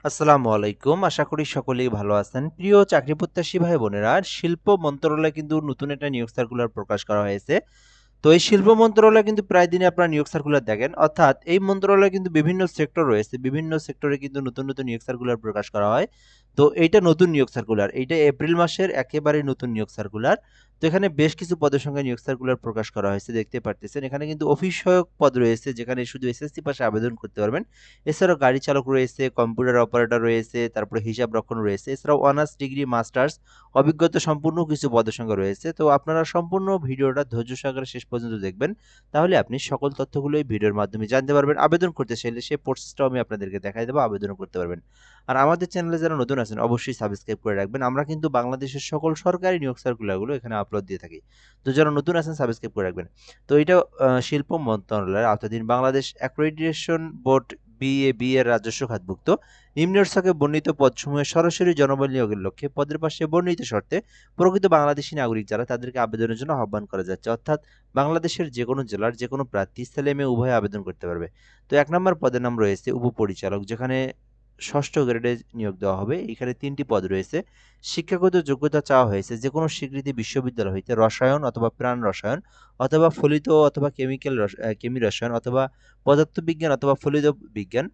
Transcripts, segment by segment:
আসসালামু আলাইকুম। আশা করি সকলেই ভালো আছেন। প্রিয় চাকরি প্রত্যাশী ভাই বোনেরা, শিল্প মন্ত্রণালয়ে কিন্তু নতুন একটা নিয়োগ সার্কুলার প্রকাশ করা হয়েছে। তো এই শিল্প মন্ত্রণালয়ে কিন্তু প্রায় দিনই আপনারা নিয়োগ সার্কুলার দেখেন। অর্থাৎ এই মন্ত্রণালয়ে কিন্তু বিভিন্ন সেক্টর রয়েছে। বিভিন্ন সেক্টরে কিন্তু নতুন নিয়োগ সার্কুলার প্রকাশ করা হয়। তো এইটা নতুন নিয়োগ সার্কুলার। এইটা এপ্রিল মাসের একেবারেই নতুন নিয়োগ সার্কুলার। তো এখানে বেশ কিছু পদের সংখ্যায় নিয়োগ সার্কুলার প্রকাশ করা হয়েছে দেখতে পারতেছেন। এখানে কিন্তু অফিস সহায়ক পদ রয়েছে যেখানে শুধু এসএসসি পাশে আবেদন করতে পারবেন। এছাড়াও গাড়ি চালক রয়েছে, কম্পিউটার অপারেটর রয়েছে, তারপরে হিসাব রক্ষণ রয়েছে। এছাড়াও অনার্স ডিগ্রি, মাস্টার্স অভিজ্ঞতা সম্পূর্ণ কিছু পদের সংখ্যা রয়েছে। তো আপনারা সম্পূর্ণ ভিডিওটা ধৈর্য সহকারে শেষ পর্যন্ত দেখবেন। তাহলে আপনি সকল তথ্যগুলো এই ভিডিওর মাধ্যমে জানতে পারবেন। আবেদন করতে চাইলে সেই প্রসেসটাও আমি আপনাদেরকে দেখাই দেবো, আবেদনও করতে পারবেন। আর আমাদের চ্যানেলে যারা নতুন আছেন অবশ্যই সাবস্ক্রাইব করে রাখবেন। আমরা কিন্তু বাংলাদেশের সকল সরকারি নিয়োগ সার্কুলারগুলো এখানে আপলোড দিয়ে থাকি। তো যারা নতুন আছেন সাবস্ক্রাইব করে রাখবেন। তো এটা শিল্প মন্ত্রণালয়ের আওতাধীন বাংলাদেশ অ্যাক্রেডিটেশন বোর্ড বিএবি এর রাজস্ব খাতভুক্ত নিম্নের ছকে বর্ণিত পদসমূহে সরাসরি জনবল নিয়োগের লক্ষ্যে পদের পাশে বর্ণিত শর্তে প্রকৃত বাংলাদেশী নাগরিক যারা তাদেরকে আবেদনের জন্য আহ্বান করা যাচ্ছে। অর্থাৎ বাংলাদেশের যে কোনো জেলার যে কোনো প্রার্থী ছেলে মেয়ে উভয়ে আবেদন করতে পারবে। তো ১ নম্বর পদের নাম রয়েছে উপপরিচালক, যেখানে ষষ্ঠ গ্রেডে নিয়োগ দেওয়া হবে। এখানে ৩টি পদ রয়েছে। শিক্ষাগত যোগ্যতা চাওয়া হয়েছে যেকোনো স্বীকৃতি বিশ্ববিদ্যালয় হইতে রসায়ন অথবা প্রাণ রসায়ন অথবা ফলিত অথবা কেমি রসায়ন অথবা পদার্থবিজ্ঞান অথবা ফলিত বিজ্ঞান,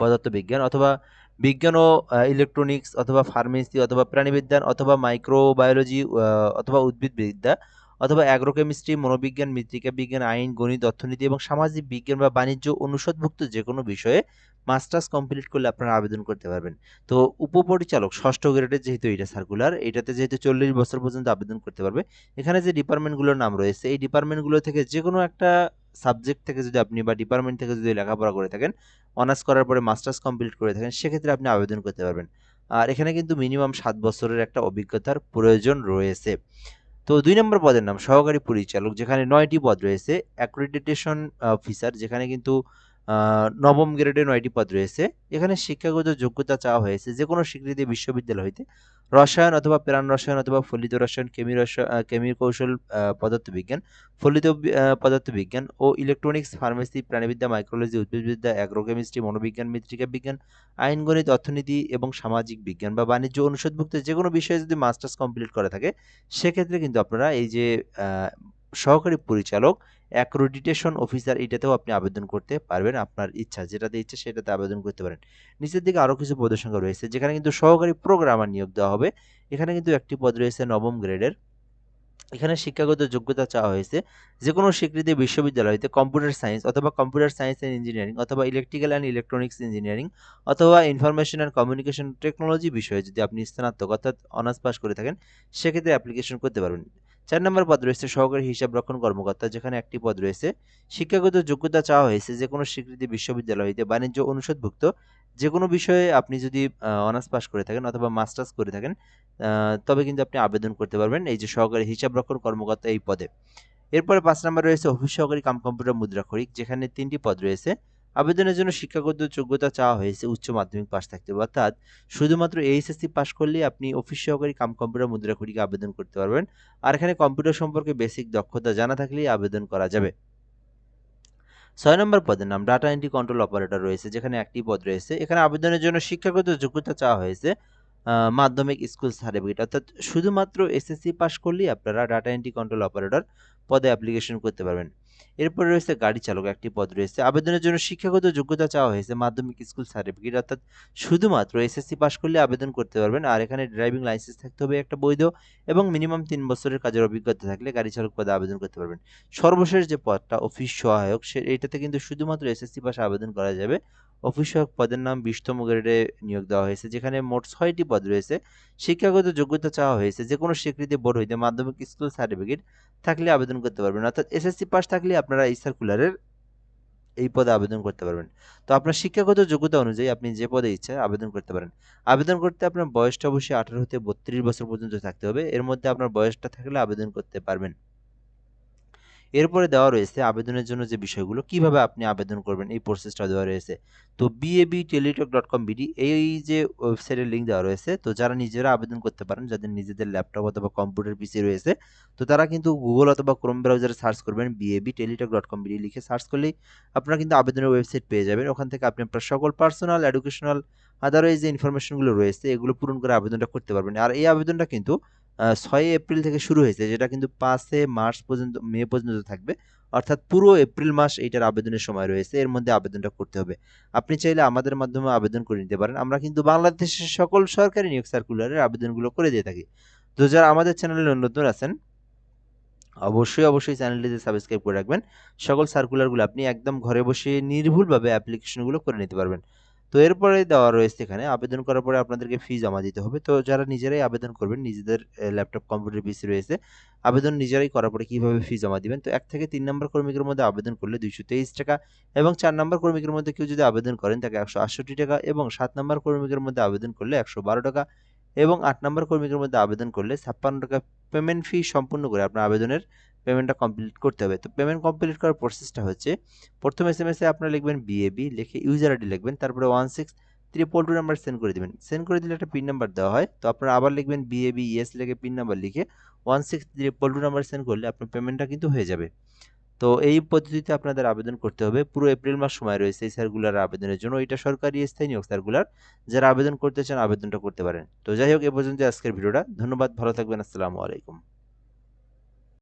পদার্থবিজ্ঞান অথবা বিজ্ঞান ও ইলেকট্রনিক্স অথবা ফার্মেসি অথবা প্রাণীবিজ্ঞান অথবা মাইক্রোবায়োলজি অথবা উদ্ভিদবিদ্যা অথবা অ্যাগ্রোকেমিস্ট্রি, মনোবিজ্ঞান, মৃত্তিকা বিজ্ঞান, আইন, গণিত, অর্থনীতি এবং সামাজিক বিজ্ঞান বা বাণিজ্য অনুষদভুক্ত যেকোনো বিষয়ে মাস্টার্স কমপ্লিট করলে আপনারা আবেদন করতে পারবেন। তো উপপরিচালক ষষ্ঠ গ্রেডের যেহেতু এটা সার্কুলার, এটাতে যেহেতু ৪০ বছর পর্যন্ত আবেদন করতে পারবে। এখানে যে ডিপার্টমেন্টগুলোর নাম রয়েছে এই ডিপার্টমেন্টগুলো থেকে যেকোনো একটা সাবজেক্ট থেকে যদি আপনি বা ডিপার্টমেন্ট থেকে যদি লেখাপড়া করে থাকেন, অনার্স করার পরে মাস্টার্স কমপ্লিট করে থাকেন, সেক্ষেত্রে আপনি আবেদন করতে পারবেন। আর এখানে কিন্তু মিনিমাম ৭ বছরের একটা অভিজ্ঞতার প্রয়োজন রয়েছে। তো ২ নম্বর পদের নাম সহকারী পরিচালক, যেখানে ৯টি পদ রয়েছে। অ্যাক্রেডিটেশন অফিসার, যেখানে কিন্তু নবম গ্রেডে ৯টি পদ রয়েছে। এখানে শিক্ষাগত যোগ্যতা চাওয়া হয়েছে যেকোনো স্বীকৃত বিশ্ববিদ্যালয় হইতে রসায়ন অথবা প্রাণ রসায়ন অথবা ফলিত রসায়ন, কেমি কৌশল, পদার্থবিজ্ঞান, ফলিত পদার্থবিজ্ঞান ও ইলেকট্রনিক্স, ফার্মেসি, প্রাণিবিদ্যা, মাইক্রোলজি, উদ্ভিদবিদ্যা, অ্যাগ্রোকেমিস্ট্রি, মনোবিজ্ঞান, মৃত্তিকা বিজ্ঞান, আইন, গণিত, অর্থনীতি এবং সামাজিক বিজ্ঞান বা বাণিজ্য অনুষদভুক্ত যেকোনো বিষয়ে যদি মাস্টার্স কমপ্লিট করা থাকে, সেক্ষেত্রে কিন্তু আপনারা এই যে আ সহকারী পরিচালক, অ্যাক্রেডিটেশন অফিসার এটাতেও আপনি আবেদন করতে পারবেন। আপনার ইচ্ছা, যেটাতে ইচ্ছা সেটাতে আবেদন করতে পারেন। নিচের দিকে আরো কিছু পদের সংখ্যা রয়েছে যেখানে কিন্তু সহকারী প্রোগ্রামার নিয়োগ দেওয়া হবে। এখানে কিন্তু একটি পদ রয়েছে নবম গ্রেডের। এখানে শিক্ষাগত যোগ্যতা চাওয়া হয়েছে যেকোনো স্বীকৃত বিশ্ববিদ্যালয় হইতে কম্পিউটার সায়েন্স অথবা কম্পিউটার সায়েন্স অ্যান্ড ইঞ্জিনিয়ারিং অথবা ইলেকট্রিক্যাল অ্যান্ড ইলেকট্রনিক্স ইঞ্জিনিয়ারিং অথবা ইনফরমেশন অ্যান্ড কমিউনিকেশন টেকনোলজি বিষয়ে যদি আপনি স্নাতক অর্থাৎ অনার্স পাস করে থাকেন, সেক্ষেত্রে অ্যাপ্লিকেশন করতে পারবেন। ৪ নম্বর পদ রয়েছে সহকারী হিসাব রক্ষণ কর্মকর্তা, যেখানে একটি পদ রয়েছে। শিক্ষাগত যোগ্যতা চাওয়া হয়েছে যেকোনো স্বীকৃত বিশ্ববিদ্যালয় হইতে বাণিজ্য অনুষদভুক্ত যেকোনো বিষয়ে আপনি যদি অনার্স পাস করে থাকেন অথবা মাস্টার্স করে থাকেন, তবে কিন্তু আপনি আবেদন করতে পারবেন এই যে সহকারী হিসাবরক্ষণ কর্মকর্তা এই পদে। এরপরে ৫ নম্বরে রয়েছে অফিস সহকারী কাম কম্পিউটার মুদ্রাক্ষরিক, যেখানে ৩টি পদ রয়েছে। আবেদনের জন্য শিক্ষাগত যোগ্যতা চাওয়া হয়েছে উচ্চ মাধ্যমিক পাস থাকতে হবে। অর্থাৎ শুধুমাত্র এইচএসসি পাস করলেই আপনি অফিস সহকারী কাম কম্পিউটার মুদ্রাক্ষরিকে আবেদন করতে পারবেন। আর এখানে কম্পিউটার সম্পর্কে বেসিক দক্ষতা জানা থাকলেই আবেদন করা যাবে। ৬ নম্বর পদের নাম ডাটা এন্ট্রি কন্ট্রোল অপারেটর রয়েছে, যেখানে একটি পদ রয়েছে। এখানে আবেদনের জন্য শিক্ষাগত যোগ্যতা চাওয়া হয়েছে মাধ্যমিক স্কুল সার্টিফিকেট, অর্থাৎ শুধুমাত্র এসএসসি পাস করলেই আপনারা ডাটা এন্ট্রি কন্ট্রোল অপারেটর পদে অ্যাপ্লিকেশন করতে পারবেন। এরপরে রয়েছে গাড়ি চালক, একটি পদ রয়েছে। আবেদনের জন্য শিক্ষাগত যোগ্যতা চাওয়া হয়েছে মাধ্যমিক স্কুল সার্টিফিকেট, অর্থাৎ শুধুমাত্র এসএসসি পাস করলে আবেদন করতে পারবেন। আর এখানে ড্রাইভিং লাইসেন্স থাকতে হবে একটা বৈধ এবং মিনিমাম ৩ বছরের কাজের অভিজ্ঞতা থাকলে গাড়ি চালক পদে আবেদন করতে পারবেন। সর্বশেষ যে পদটা অফিস সহায়ক, এটাতে কিন্তু শুধুমাত্র এসএসসি পাশে আবেদন করা যাবে। অফিস সহায়ক পদের নাম ২০তম গ্রেডে নিয়োগ দেওয়া হয়েছে, যেখানে মোট ৬টি পদ রয়েছে। শিক্ষাগত যোগ্যতা চাওয়া হয়েছে যেকোনো স্বীকৃতি বোর্ড হইতে মাধ্যমিক স্কুল সার্টিফিকেট থাকলে আবেদন করতে পারবেন। অর্থাৎ এসএসসি পাস থাকলে আপনারা এই সার্কুলারের এই পদে আবেদন করতে পারবেন। তো আপনার শিক্ষাগত যোগ্যতা অনুযায়ী আপনি যে পদে ইচ্ছা আবেদন করতে পারেন। আবেদন করতে আপনার বয়সটা অবশ্যই ১৮ হতে ৩২ বছর পর্যন্ত থাকতে হবে। এর মধ্যে আপনার বয়সটা থাকলে আবেদন করতে পারবেন। এরপরে দেওয়া রয়েছে আবেদনের জন্য যে বিষয়গুলো, কিভাবে আপনি আবেদন করবেন এই প্রসেসটা দেওয়া রয়েছে। তো BABTeletalk.com.bd এই যে ওয়েবসাইটের লিঙ্ক দেওয়া রয়েছে। তো যারা নিজেরা আবেদন করতে পারেন, যাদের নিজেদের ল্যাপটপ অথবা কম্পিউটার পিসি রয়েছে, তো তারা কিন্তু গুগল অথবা ক্রোম ব্রাউজারে সার্চ করবেন BABTeletalk.com.bd লিখে সার্চ করলেই আপনারা কিন্তু আবেদনের ওয়েবসাইট পেয়ে যাবেন। ওখান থেকে আপনি আপনার সকল পার্সোনাল, এডুকেশনাল আদারওয়াইজ যে ইনফরমেশনগুলো রয়েছে এগুলো পূরণ করে আবেদনটা করতে পারবেন। আর এই আবেদনটা কিন্তু 6 এপ্রিল থেকে শুরু হয়েছে, যেটা কিন্তু 5 মার্চ পর্যন্ত, মে পর্যন্ত থাকবে। অর্থাৎ পুরো এপ্রিল মাস এইটার আবেদনের সময় রয়েছে, এর মধ্যে আবেদনটা করতে হবে। আপনি চাইলে আমাদের মাধ্যমে আবেদন করে নিতে পারেন। আমরা কিন্তু বাংলাদেশের সকল সরকারি নিয়োগ সার্কুলারের আবেদনগুলো করে দিয়ে থাকি। তো যারা আমাদের চ্যানেলে নতুন আছেন, অবশ্যই চ্যানেলটিতে সাবস্ক্রাইব করে রাখবেন। সকল সার্কুলারগুলো আপনি একদম ঘরে বসে নির্ভুলভাবে অ্যাপ্লিকেশনগুলো করে নিতে পারবেন। তো এরপরে দেওয়া রয়েছে এখানে আবেদন করার পরে আপনাদেরকে ফি জমা দিতে হবে। তো যারা নিজেরাই আবেদন করবেন, নিজেদের ল্যাপটপ, কম্পিউটার, পিসি রয়েছে, আবেদন নিজেরাই করার পরে কিভাবে ফি জমা দিবেন। তো 1 থেকে 3 নম্বর কর্মীকের মধ্যে আবেদন করলে 223 টাকা, এবং 4 নম্বর কর্মীকের মধ্যে কেউ যদি আবেদন করেন তাকে 168 টাকা, এবং 7 নম্বর কর্মীকের মধ্যে আবেদন করলে 112 টাকা, এবং 8 নম্বর কর্মীকের মধ্যে আবেদন করলে 56 টাকা পেমেন্ট ফি সম্পূর্ণ করে আপনার আবেদনের পেমেন্টটা কমপ্লিট করতে হবে। তো পেমেন্ট কমপ্লিট করার প্রসেসটা হচ্ছে, প্রথম এসএমএসে আপনারা লিখবেন বিএবি, লিখে ইউজার আইডি লিখবেন, তারপরে 16322 নাম্বার সেন্ড করে দিবেন। সেন্ড করে দিলে একটা পিন নাম্বার দেওয়া হয়। তো আপনারা আবার লিখবেন বিএবি ইয়েস লিখে পিন নাম্বার লিখে 16322 নাম্বার সেন্ড করলে আপনার পেমেন্টটা কিন্তু হয়ে যাবে। তো এই পদ্ধতিতে আপনাদের আবেদন করতে হবে। পুরো এপ্রিল মাস সময় রয়েছে এই সার্কুলার আবেদনের জন্য। এটা সরকারি স্থায়ী নিয়োগ সার্কুলার। যারা আবেদন করতে চান আবেদনটা করতে পারেন। তো যাই হোক, এ পর্যন্ত আজকের ভিডিওটা। ধন্যবাদ, ভালো থাকবেন। আসসালামু আলাইকুম।